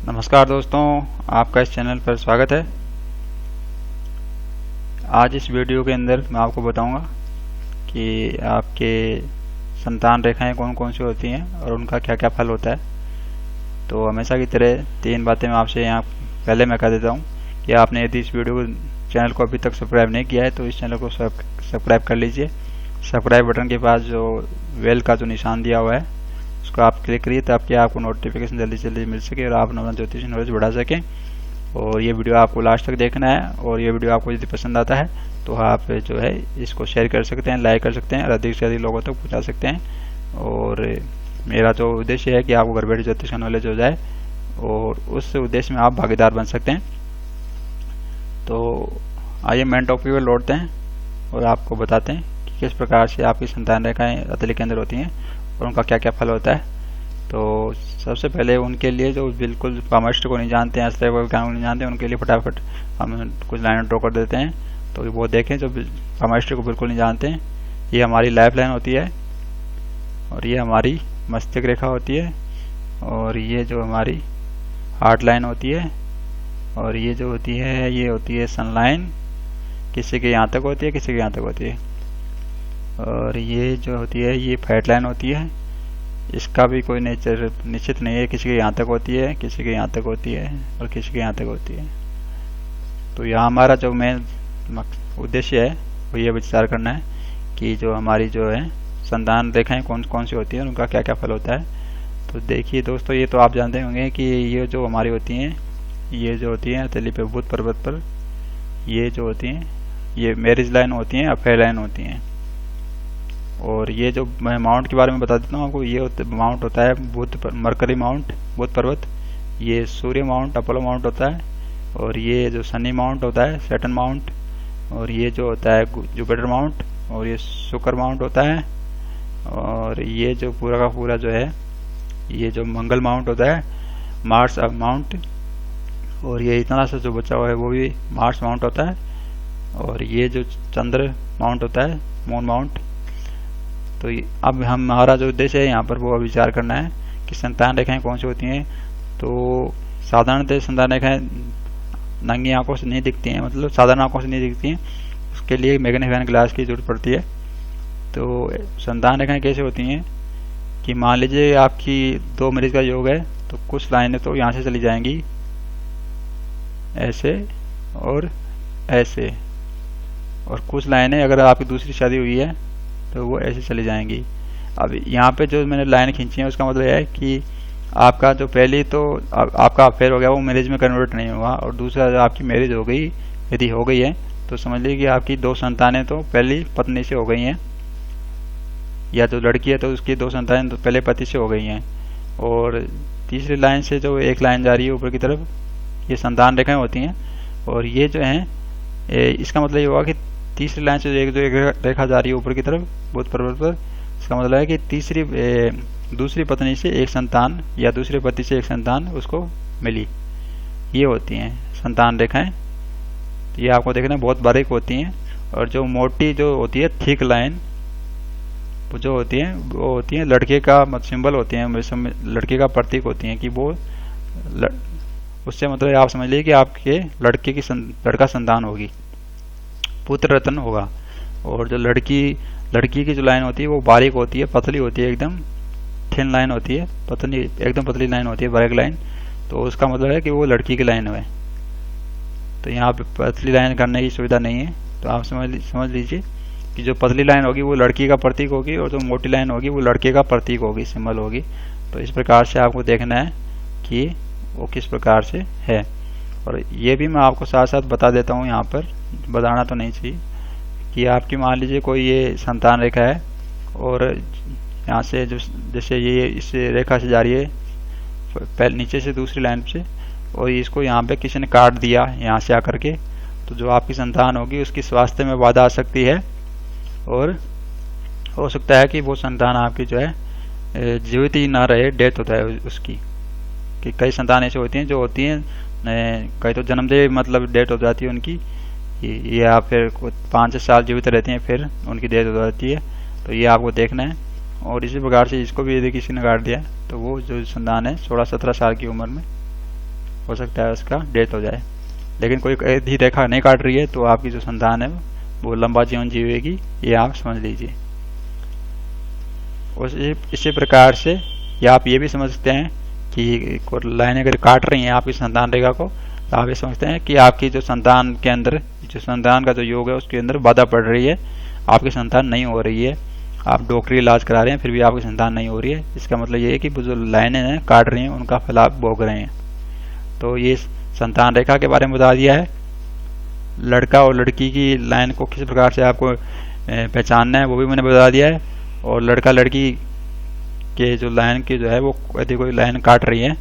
नमस्कार दोस्तों, आपका इस चैनल पर स्वागत है। आज इस वीडियो के अंदर मैं आपको बताऊंगा कि आपके संतान रेखाएं कौन कौन सी होती हैं और उनका क्या क्या फल होता है। तो हमेशा की तरह तीन बातें मैं आपसे यहाँ पहले मैं कह देता हूँ कि आपने यदि इस वीडियो चैनल को अभी तक सब्सक्राइब नहीं किया है तो इस चैनल को सब्सक्राइब कर लीजिए। सब्सक्राइब बटन के पास जो बेल का जो निशान दिया हुआ है उसको आप क्लिक करिए ताकि आपको नोटिफिकेशन जल्दी से जल्दी मिल सके और आप अपना ज्योतिष नॉलेज बढ़ा सकें। और ये वीडियो आपको लास्ट तक देखना है और ये वीडियो आपको यदि पसंद आता है तो आप जो है इसको शेयर कर सकते हैं, लाइक कर सकते हैं और अधिक से अधिक लोगों तक पहुंचा सकते हैं। और मेरा जो उद्देश्य है कि आपको घर बैठे ज्योतिष का नॉलेज हो जाए और उस उद्देश्य में आप भागीदार बन सकते हैं। तो आइए मेन टॉपिक पर लौटते हैं और आपको बताते हैं कि किस प्रकार से आपकी संतान रेखाएं हथेली के अंदर होती हैं और उनका क्या क्या फल होता है। तो सबसे पहले उनके लिए जो बिल्कुल पामाष्ट को नहीं जानते हैं, अस्त्र को नहीं जानते हैं, उनके लिए फटाफट हम कुछ लाइन ड्रॉ कर देते हैं। तो वो देखें जो पामाष्ट को बिल्कुल नहीं जानते हैं, ये हमारी लाइफ लाइन होती है और ये हमारी मस्तिष्क रेखा होती है और ये जो हमारी हार्ट लाइन होती है और ये जो होती है ये होती है सन लाइन। किसी के यहाँ तक होती है, किसी के यहाँ तक होती है। और ये जो होती है ये फैट लाइन होती है। इसका भी कोई नेचर निश्चित नहीं है, किसी के यहाँ तक होती है, किसी के यहाँ तक होती है और किसी के यहाँ तक होती है। तो यहाँ हमारा जो मेन उद्देश्य है वो ये विचार करना है कि जो हमारी जो है संतान रेखाएं कौन कौन सी होती हैं और उनका क्या क्या फल होता है। तो देखिए दोस्तों, ये तो आप जानते होंगे कि ये जो हमारी होती हैं, ये जो होती हैं हथेली पे भूत पर्वत पर, ये जो होती हैं ये मैरिज लाइन होती हैं, अफेयर लाइन होती हैं। और ये जो मैं माउंट के बारे में बता देता हूँ आपको, ये माउंट होता है मरकरी माउंट भूत पर्वत, ये सूर्य माउंट अपोलो माउंट होता है। और ये जो शनि माउंट होता है सैटर्न माउंट, और ये जो होता है जुपिटर माउंट, और ये शुक्र माउंट होता है। और ये जो पूरा का पूरा जो है ये जो मंगल माउंट होता है मार्स माउंट। और ये इतना सा जो बचा हुआ है वो भी मार्स माउंट होता है। और ये जो चंद्र माउंट होता है मून माउंट। तो अब हमारा जो उद्देश्य है यहाँ पर वो विचार करना है कि संतान रेखाएं कौन सी होती हैं। तो साधारणतः संतान रेखाएं नंगी आंखों से नहीं दिखती हैं, मतलब साधारण आंखों से नहीं दिखती हैं, उसके लिए मैग्नीफाइंग ग्लास की जरूरत पड़ती है। तो संतान रेखाएं कैसे होती हैं कि मान लीजिए आपकी दो मरीज का योग है तो कुछ लाइनें तो यहाँ से चली जाएंगी ऐसे और ऐसे, और कुछ लाइनें अगर आपकी दूसरी शादी हुई है तो वो ऐसे चली जाएंगी। अब यहाँ पे जो मैंने लाइन खींची है उसका मतलब है कि आपका जो पहली तो आपका अफेयर हो गया वो मैरिज में कन्वर्ट नहीं हुआ, और दूसरा जो आपकी मैरिज हो गई यदि हो गई है तो समझ लीजिए कि आपकी दो संतानें तो पहली पत्नी से हो गई हैं, या जो लड़की है तो उसकी दो संतानें तो पहले पति से हो गई हैं। और तीसरी लाइन से जो एक लाइन जा रही है ऊपर की तरफ, ये संतान रेखाएं होती हैं। और ये जो हैं इसका मतलब ये हुआ कि तीसरी लाइन से जो एक रेखा जा रही है ऊपर की तरफ भूत पर्वत पर, इसका मतलब है कि दूसरी पत्नी से एक संतान या दूसरे पति से एक संतान उसको मिली, ये होती हैं संतान रेखाएं। तो ये आपको देखना बहुत बारीक होती हैं। और जो मोटी जो होती है थिक लाइन वो जो होती है वो होती है लड़के का सिंबल होती है, लड़के का प्रतीक होती है कि वो उससे मतलब आप समझ लीजिए कि आपके लड़का संतान होगी, पुत्र रत्न होगा। और जो लड़की की जो लाइन होती है वो बारीक होती है, पतली होती है, एकदम थिन लाइन होती है, पतली एकदम पतली लाइन होती है, बारीक लाइन। तो उसका मतलब है कि वो लड़की की लाइन है। तो यहाँ पे पतली लाइन करने की सुविधा नहीं है, तो आप समझ लीजिए कि जो पतली लाइन होगी वो लड़की का प्रतीक होगी और जो मोटी लाइन होगी वो लड़के का प्रतीक होगी, सिंबल होगी। तो इस प्रकार से आपको देखना है कि वो किस प्रकार से है। और ये भी मैं आपको साथ साथ बता देता हूँ, यहाँ पर बताना तो नहीं चाहिए कि आपकी मान लीजिए कोई ये संतान रेखा है और यहाँ से जो जैसे ये इस रेखा से जा रही है नीचे से दूसरी लाइन से, और इसको यहाँ पे किसी ने काट दिया यहाँ से आकर के, तो जो आपकी संतान होगी उसकी स्वास्थ्य में बाधा आ सकती है। और हो सकता है कि वो संतान आपकी जो है जीवित ही ना रहे, डेथ होता है उसकी। कि कई संतान ऐसे होती हैं जो होती हैं कई तो जन्मदे मतलब डेथ हो जाती है उनकी, या फिर 5 साल जीवित रहती हैं फिर उनकी डेथ हो जाती है। तो ये आपको देखना है। और इसी प्रकार से इसको भी यदि किसी ने काट दिया तो वो जो संतान है 16-17 साल की उम्र में हो सकता है उसका डेथ हो जाए। लेकिन कोई यदि रेखा नहीं काट रही है तो आपकी जो संतान है वो लंबा जीवन जीवेगी, ये आप समझ लीजिए। इसी प्रकार से या आप ये भी समझ सकते हैं कि लाइन अगर काट रही हैं आपकी संतान रेखा को, तो आप ये समझते हैं कि आपकी जो संतान के अंदर, जो संतान का जो योग है उसके अंदर बाधा पड़ रही है, आपकी संतान नहीं हो रही है। आप डॉक्टरी इलाज करा रहे हैं फिर भी आपकी संतान नहीं हो रही है। इसका मतलब ये है कि जो लाइनें हैं काट रही हैं उनका फल आप भोग रहे हैं। तो ये संतान रेखा के बारे में बता दिया है। लड़का और लड़की की लाइन को किस प्रकार से आपको पहचानना है वो भी मैंने बता दिया है। और लड़का लड़की के जो लाइन की जो है वो यदि कोई लाइन काट रही है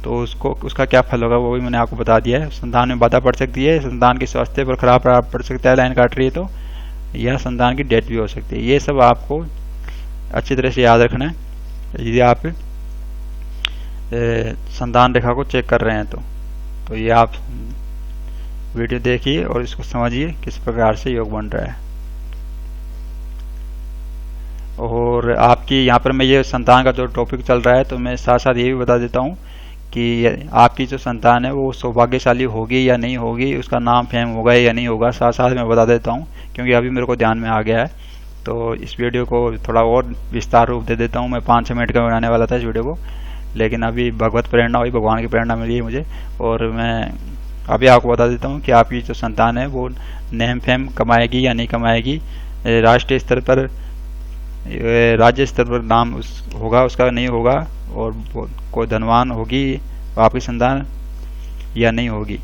तो उसका क्या फल होगा वो भी मैंने आपको बता दिया है। संतान में बाधा पड़ सकती है, संतान के स्वास्थ्य पर खराब प्रभाव पड़ सकता है लाइन काट रही है तो, या संतान की डेथ भी हो सकती है। ये सब आपको अच्छी तरह से याद रखना है यदि आप संतान रेखा को चेक कर रहे हैं तो ये आप वीडियो देखिए और इसको समझिए किस प्रकार से योग बन रहा है। और आपकी यहाँ पर मैं ये संतान का जो टॉपिक चल रहा है तो मैं साथ साथ ये भी बता देता हूँ कि आपकी जो संतान है वो सौभाग्यशाली होगी या नहीं होगी, उसका नाम फेम होगा या नहीं होगा, साथ साथ मैं बता देता हूँ क्योंकि अभी मेरे को ध्यान में आ गया है। तो इस वीडियो को थोड़ा और विस्तार रूप दे देता हूँ। मैं 5-6 मिनट का बनाने वाला था इस वीडियो को, लेकिन अभी भगवत प्रेरणा हुई, भगवान की प्रेरणा मिली है मुझे, और मैं अभी आपको बता देता हूँ कि आपकी जो संतान है वो नेम फेम कमाएगी या नहीं कमाएगी, राष्ट्रीय स्तर पर, राज्य स्तर पर नाम होगा उसका नहीं होगा, और कोई धनवान होगी आपकी संतान या नहीं होगी।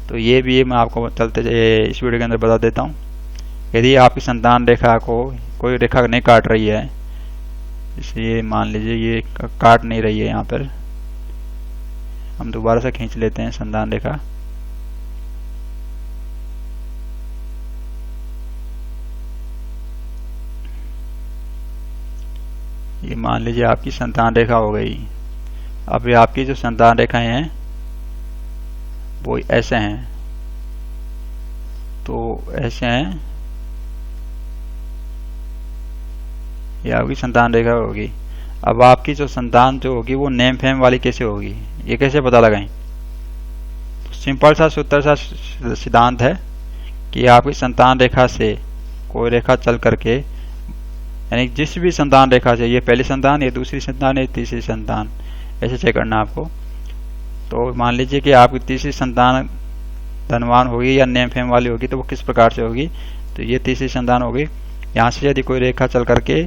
तो ये भी मैं आपको चलते इस वीडियो के अंदर बता देता हूँ। यदि आपकी संतान रेखा को कोई रेखा नहीं काट रही है, इसलिए मान लीजिए ये काट नहीं रही है, यहाँ पर हम दोबारा से खींच लेते हैं संतान रेखा। ये मान लीजिए आपकी संतान रेखा हो गई। अब ये आपकी जो संतान रेखाएं हैं वो ऐसे हैं, तो ऐसे हैं, ये आपकी संतान रेखा होगी। अब आपकी जो संतान जो होगी वो नेम फेम वाली कैसे होगी, ये कैसे पता लगाएं? तो सिंपल सा सूत्र सा सिद्धांत है कि आपकी संतान रेखा से कोई रेखा चल करके, यानी जिस भी संतान रेखा से, ये पहली संतान, ये दूसरी संतान, ये तीसरी संतान, ऐसे चेक करना आपको। तो मान लीजिए कि आपकी तीसरी संतान धनवान होगी या नेम फेम वाली होगी, तो वो किस प्रकार से होगी? तो ये तीसरी संतान होगी। यहाँ से यदि कोई रेखा चल करके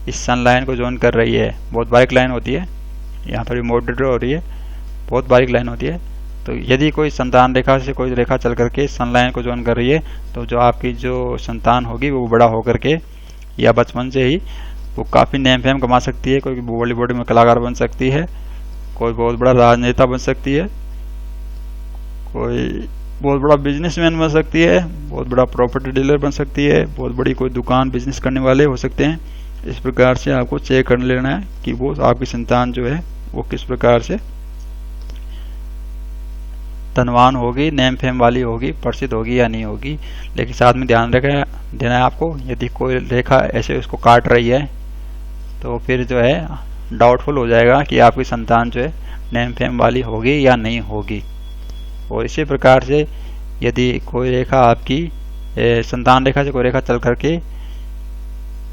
इस सन लाइन को ज्वाइन कर रही है, बहुत बारीक लाइन होती है, यहाँ पर भी मॉडरेट हो रही है, बहुत बारीक लाइन होती है। तो यदि कोई संतान रेखा से कोई रेखा चल करके सन लाइन को ज्वाइन कर रही है, तो जो आपकी जो संतान होगी वो बड़ा होकर के या बचपन से ही वो काफ़ी नेम फेम कमा सकती है। कोई बॉलीवुड में कलाकार बन सकती है, कोई बहुत बड़ा राजनेता बन सकती है, कोई बहुत बड़ा बिजनेसमैन बन सकती है, बहुत बड़ा प्रॉपर्टी डीलर बन सकती है, बहुत बड़ी कोई दुकान बिजनेस करने वाले हो सकते हैं। इस प्रकार से आपको चेक कर लेना है कि वो आपकी संतान जो है वो किस प्रकार से धनवान होगी, नेम फेम वाली होगी, प्रसिद्ध होगी या नहीं होगी। लेकिन साथ में ध्यान देना है आपको, यदि कोई रेखा ऐसे उसको काट रही है तो फिर जो है डाउटफुल हो जाएगा कि आपकी संतान जो है नेम फेम वाली होगी या नहीं होगी। और इसी प्रकार से यदि कोई रेखा आपकी संतान रेखा से कोई रेखा चल करके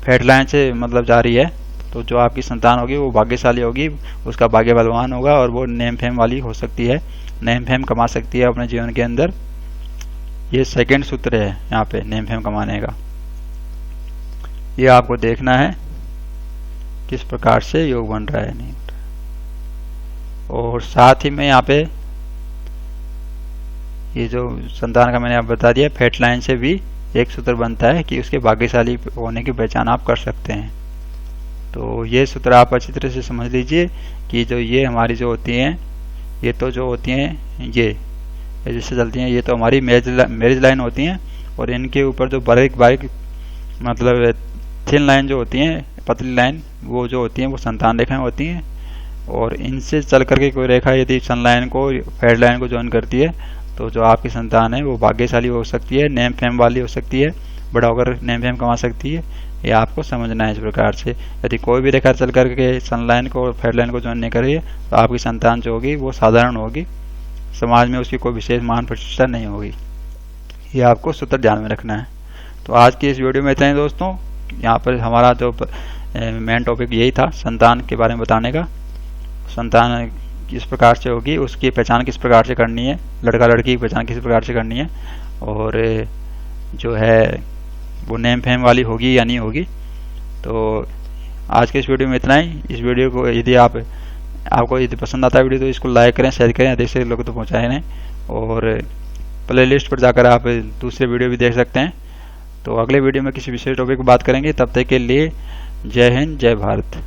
फेट लाइन से मतलब जा रही है, तो जो आपकी संतान होगी वो भाग्यशाली होगी, उसका भाग्य बलवान होगा और वो नेम फेम वाली हो सकती है, नेम फेम कमा सकती है अपने जीवन के अंदर। ये सेकंड सूत्र है यहाँ पे नेम फेम कमाने का। ये आपको देखना है किस प्रकार से योग बन रहा है, नहीं। और साथ ही में यहाँ पे ये जो संतान का मैंने आप बता दिया, फेट लाइन से भी एक सूत्र बनता है कि उसके भाग्यशाली होने की पहचान आप कर सकते हैं। तो ये सूत्र आप अच्छी तरह से समझ लीजिए कि जो ये हमारी जो होती हैं, ये तो जो होती हैं ये जैसे चलती हैं, ये तो हमारी मैरिज लाइन होती हैं, और इनके ऊपर जो बारीक बारीक मतलब थिन लाइन जो होती हैं, पतली लाइन, वो जो होती हैं वो संतान रेखाएं होती हैं। और इनसे चल करके कोई रेखा यदि सन लाइन को, फेड लाइन को ज्वाइन करती है, तो जो आपकी संतान है वो भाग्यशाली हो सकती है, नेम फेम वाली हो सकती है, बड़ा होकर नेम फेम कमा सकती है। ये आपको समझना है इस प्रकार से। यदि कोई भी रेखा चल करके सन लाइन को, फेड लाइन को ज्वाइन नहीं करेगी, तो आपकी संतान जो होगी वो साधारण होगी, समाज में उसकी कोई विशेष मान प्रतिष्ठा नहीं होगी। ये आपको सूत्र ध्यान में रखना है। तो आज की इस वीडियो में इतना ही दोस्तों। यहाँ पर हमारा जो मेन टॉपिक यही था, संतान के बारे में बताने का। संतान किस प्रकार से होगी, उसकी पहचान किस प्रकार से करनी है, लड़का लड़की की पहचान किस प्रकार से करनी है, और जो है वो नेम फेम वाली होगी या नहीं होगी। तो आज के इस वीडियो में इतना ही। इस वीडियो को यदि आपको यदि पसंद आता है वीडियो तो इसको लाइक करें, शेयर करें, अधिक से लोगों तक पहुँचाएं नहीं। और प्लेलिस्ट पर जाकर आप दूसरे वीडियो भी देख सकते हैं। तो अगले वीडियो में किसी विशेष टॉपिक पर बात करेंगे। तब तक के लिए जय हिंद, जय भारत।